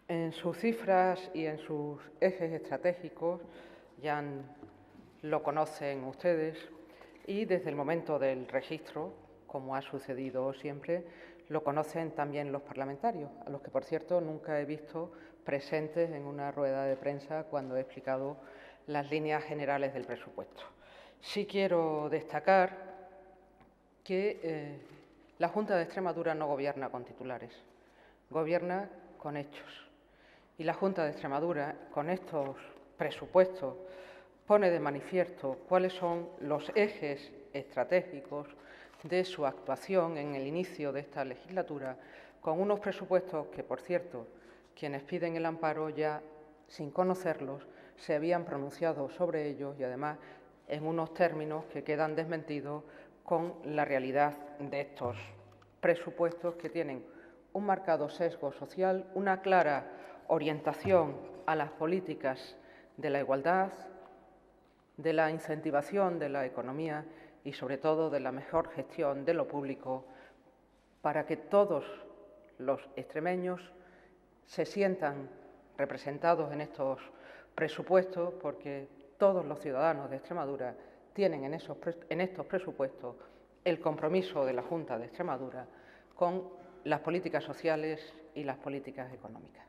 En sus cifras y en sus ejes estratégicos ya lo conocen ustedes y desde el momento del registro, como ha sucedido siempre, lo conocen también los parlamentarios, a los que, por cierto, nunca he visto presentes en una rueda de prensa cuando he explicado las líneas generales del presupuesto. Sí quiero destacar que la Junta de Extremadura no gobierna con titulares, gobierna con hechos. Y la Junta de Extremadura, con estos presupuestos, pone de manifiesto cuáles son los ejes estratégicos de su actuación en el inicio de esta legislatura, con unos presupuestos que, por cierto, quienes piden el amparo ya, sin conocerlos, se habían pronunciado sobre ellos y, además, en unos términos que quedan desmentidos con la realidad de estos presupuestos, que tienen un marcado sesgo social, una clara orientación a las políticas de la igualdad, de la incentivación de la economía y, sobre todo, de la mejor gestión de lo público, para que todos los extremeños se sientan representados en estos presupuestos, porque todos los ciudadanos de Extremadura tienen en estos presupuestos el compromiso de la Junta de Extremadura con las políticas sociales y las políticas económicas.